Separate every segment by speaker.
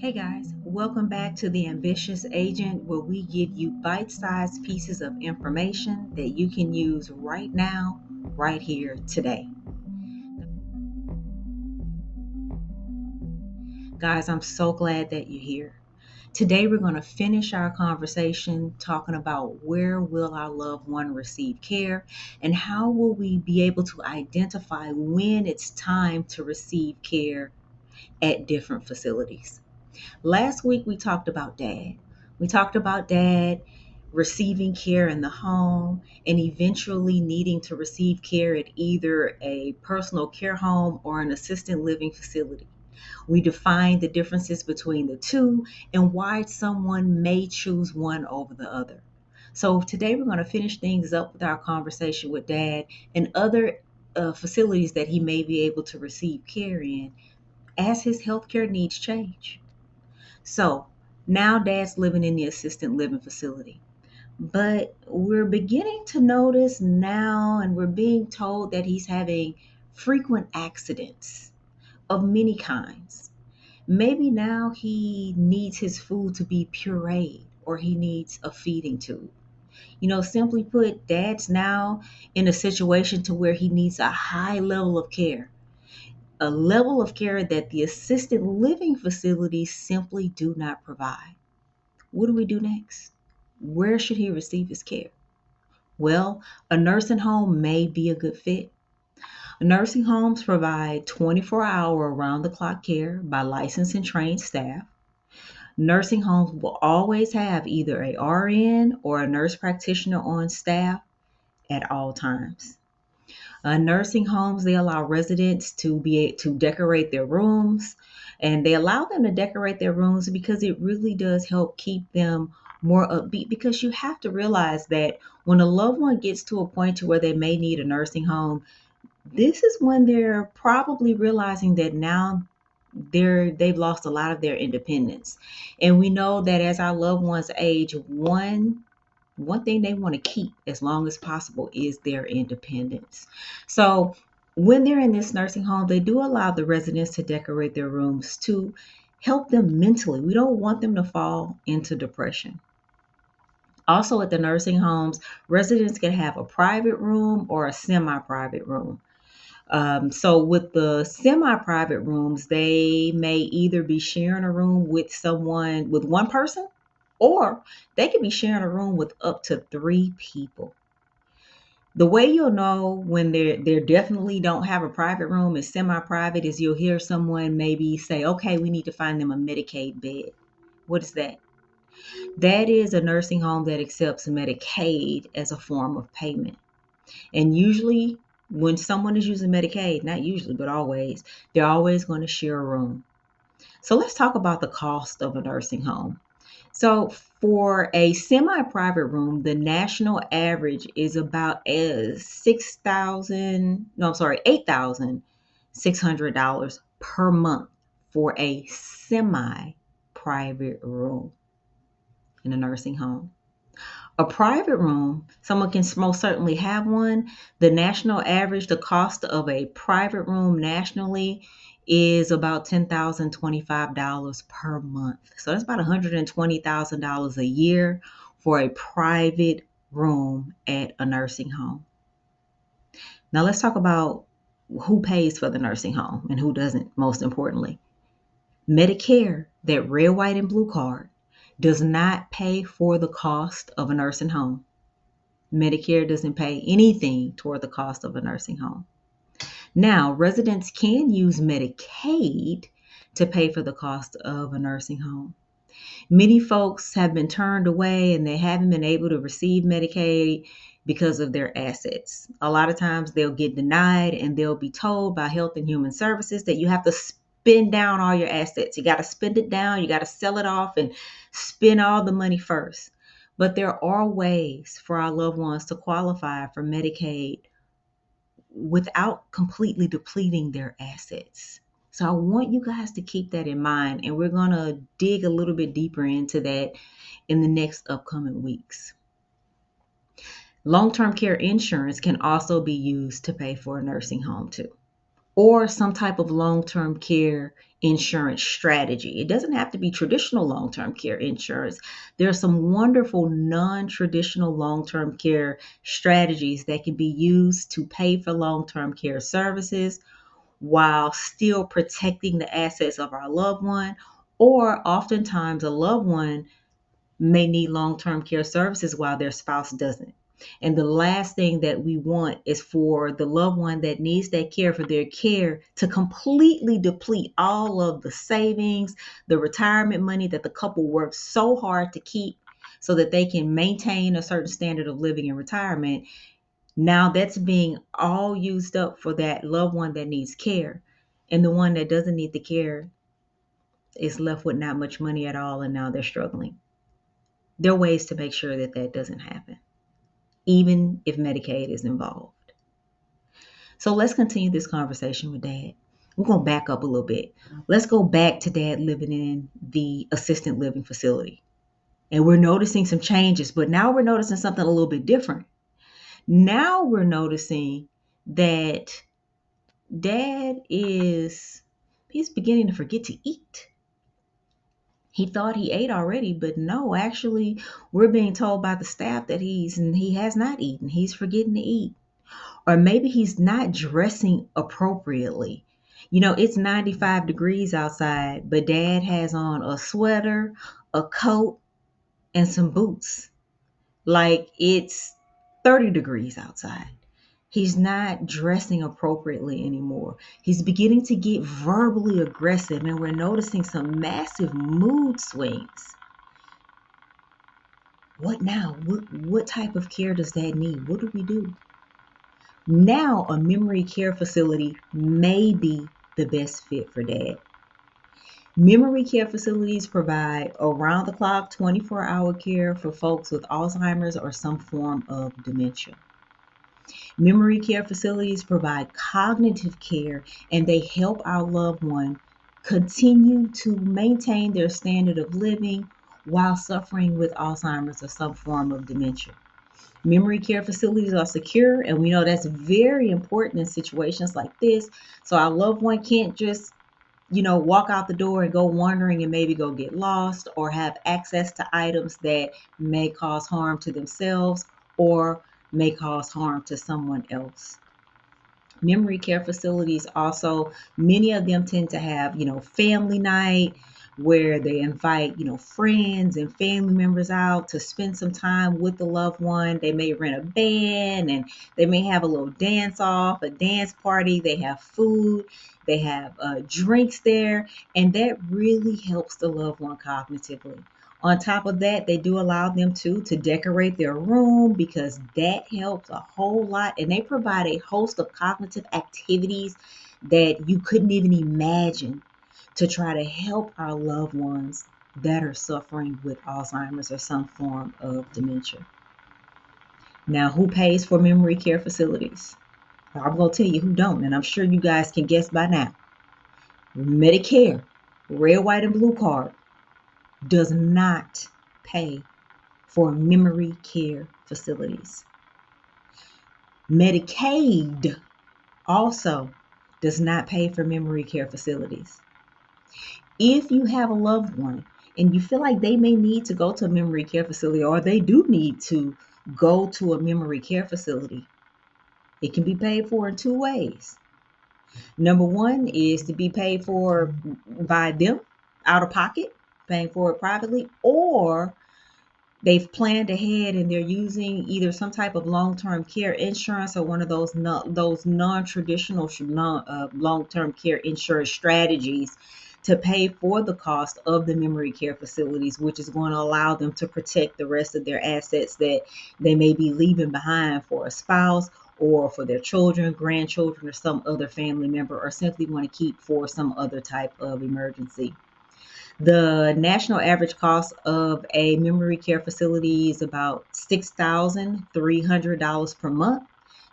Speaker 1: Hey guys, welcome back to The Ambitious Agent, where we give you bite sized pieces of information that you can use right now, right here, today. Guys, I'm so glad that you're here. Today, we're going to finish our conversation talking about where will our loved one receive care and how will we be able to identify when it's time to receive care at different facilities. Last week we talked about dad. We talked about dad receiving care in the home and eventually needing to receive care at either a personal care home or an assisted living facility. We defined the differences between the two and why someone may choose one over the other. So today we're going to finish things up with our conversation with dad and other facilities that he may be able to receive care in as his healthcare needs change. So now dad's living in the assisted living facility. But we're beginning to notice now, and we're being told that he's having frequent accidents of many kinds. Maybe now he needs his food to be pureed or he needs a feeding tube. Simply put, dad's now in a situation to where he needs a high level of care, a level of care that the assisted living facilities simply do not provide. What do we do next? Where should he receive his care? Well, a nursing home may be a good fit. Nursing homes provide 24-hour around the clock care by licensed and trained staff. Nursing homes will always have either a RN or a nurse practitioner on staff at all times. Nursing homes, they allow residents to decorate their rooms, and they allow them to decorate their rooms because it really does help keep them more upbeat. Because you have to realize that when a loved one gets to a point to where they may need a nursing home, this is when they're probably realizing that now they've lost a lot of their independence. And we know that as our loved ones age, one thing they want to keep as long as possible is their independence. So when they're in this nursing home, they do allow the residents to decorate their rooms to help them mentally. We don't want them to fall into depression. Also, at the nursing homes, residents can have a private room or a semi private room. So, with the semi private rooms, they may either be sharing a room with someone, with one person, or they could be sharing a room with up to three people. The way you'll know when they definitely don't have a private room, is semi-private, is you'll hear someone maybe say, "Okay, we need to find them a Medicaid bed." What is that? That is a nursing home that accepts Medicaid as a form of payment. And usually, when someone is using Medicaid, not usually, but always, they're always going to share a room. So let's talk about the cost of a nursing home. So for a semi-private room, the national average is about 6,000, no, I'm sorry, $8,600 per month for a semi-private room in a nursing home. A private room, someone can most certainly have one. The national average, the cost of a private room nationally is about $10,025 per month. So that's about $120,000 a year for a private room at a nursing home. Now let's talk about who pays for the nursing home and who doesn't, most importantly. Medicare, that red, white, and blue card, does not pay for the cost of a nursing home. Medicare doesn't pay anything toward the cost of a nursing home. Now, residents can use Medicaid to pay for the cost of a nursing home. Many folks have been turned away and they haven't been able to receive Medicaid because of their assets. A lot of times they'll get denied and they'll be told by Health and Human Services that you have to spend down all your assets. You got to spend it down, you got to sell it off and spend all the money first. But there are ways for our loved ones to qualify for Medicaid without completely depleting their assets. So I want you guys to keep that in mind, and we're going to dig a little bit deeper into that in the next upcoming weeks. Long-term care insurance can also be used to pay for a nursing home too, or some type of long-term care insurance strategy. It doesn't have to be traditional long-term care insurance. There are some wonderful non-traditional long-term care strategies that can be used to pay for long-term care services while still protecting the assets of our loved one. Or oftentimes a loved one may need long-term care services while their spouse doesn't. And the last thing that we want is for the loved one that needs that care for their care to completely deplete all of the savings, the retirement money that the couple worked so hard to keep so that they can maintain a certain standard of living in retirement. Now that's being all used up for that loved one that needs care. And the one that doesn't need the care is left with not much money at all, and now they're struggling. There are ways to make sure that that doesn't happen, even if Medicaid is involved. So let's continue this conversation with Dad. We're going to back up a little bit. Let's go back to Dad living in the assisted living facility. And we're noticing some changes, but now we're noticing something a little bit different. Now we're noticing that he's beginning to forget to eat. He thought he ate already, but no, actually, we're being told by the staff that he has not eaten. He's forgetting to eat. Or maybe he's not dressing appropriately. It's 95 degrees outside, but Dad has on a sweater, a coat, and some boots. Like it's 30 degrees outside. He's not dressing appropriately anymore. He's beginning to get verbally aggressive, and we're noticing some massive mood swings. What now? What type of care does Dad need? What do we do? Now, a memory care facility may be the best fit for Dad. Memory care facilities provide around-the-clock 24-hour care for folks with Alzheimer's or some form of dementia. Memory care facilities provide cognitive care, and they help our loved one continue to maintain their standard of living while suffering with Alzheimer's or some form of dementia. Memory care facilities are secure, and we know that's very important in situations like this. So our loved one can't just, walk out the door and go wandering and maybe go get lost or have access to items that may cause harm to themselves or may cause harm to someone else. Memory care facilities also, many of them tend to have, family night where they invite, friends and family members out to spend some time with the loved one. They may rent a band and they may have a little dance off, a dance party. They have food, they have drinks there, and that really helps the loved one cognitively. On top of that, they do allow them to decorate their room because that helps a whole lot. And they provide a host of cognitive activities that you couldn't even imagine to try to help our loved ones that are suffering with Alzheimer's or some form of dementia. Now, who pays for memory care facilities? I'm going to tell you who don't, and I'm sure you guys can guess by now. Medicare, red, white, and blue card, does not pay for memory care facilities. Medicaid also does not pay for memory care facilities. If you have a loved one and you feel like they may need to go to a memory care facility or they do need to go to a memory care facility, it can be paid for in two ways. Number one is to be paid for by them out of pocket, paying for it privately, or they've planned ahead and they're using either some type of long-term care insurance or one of those non-traditional long-term care insurance strategies to pay for the cost of the memory care facilities, which is going to allow them to protect the rest of their assets that they may be leaving behind for a spouse or for their children, grandchildren, or some other family member, or simply want to keep for some other type of emergency. The national average cost of a memory care facility is about $6,300 per month.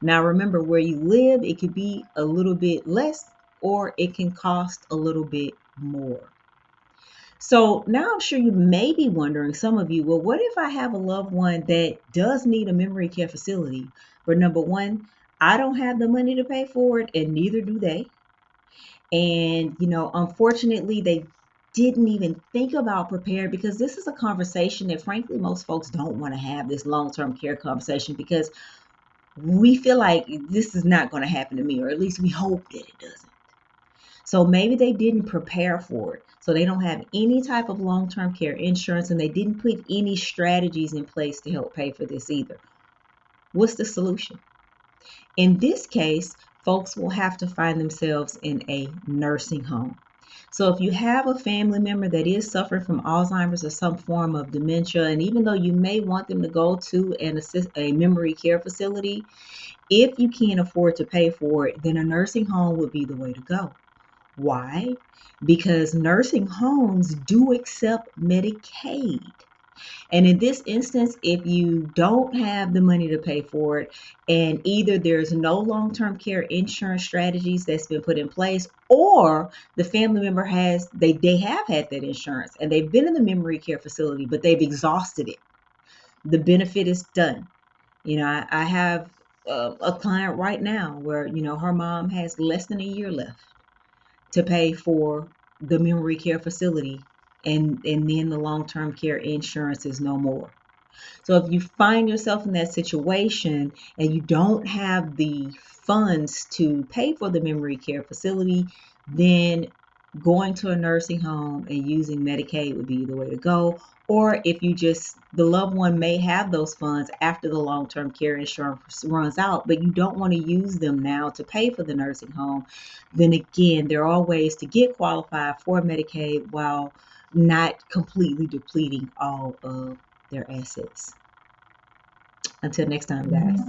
Speaker 1: Now, remember, where you live, it could be a little bit less or it can cost a little bit more. So now I'm sure you may be wondering, some of you, well, what if I have a loved one that does need a memory care facility? But number one, I don't have the money to pay for it, and neither do they. And, unfortunately, they didn't even think about preparing, because this is a conversation that, frankly, most folks don't want to have, this long term care conversation, because we feel like this is not going to happen to me, or at least we hope that it doesn't. So maybe they didn't prepare for it. So they don't have any type of long term care insurance, and they didn't put any strategies in place to help pay for this either. What's the solution? In this case, folks will have to find themselves in a nursing home. So if you have a family member that is suffering from Alzheimer's or some form of dementia, and even though you may want them to go to a memory care facility, if you can't afford to pay for it, then a nursing home would be the way to go. Why? Because nursing homes do accept Medicaid. And in this instance, if you don't have the money to pay for it, and either there's no long term care insurance strategies that's been put in place, or the family member they have had that insurance and they've been in the memory care facility, but they've exhausted it, the benefit is done. I have a client right now where, her mom has less than a year left to pay for the memory care facility, and then the long term care insurance is no more. So if you find yourself in that situation and you don't have the funds to pay for the memory care facility, then going to a nursing home and using Medicaid would be the way to go. Or if the loved one may have those funds after the long term care insurance runs out, but you don't want to use them now to pay for the nursing home, then again, there are ways to get qualified for Medicaid while not completely depleting all of their assets. Until next time, guys.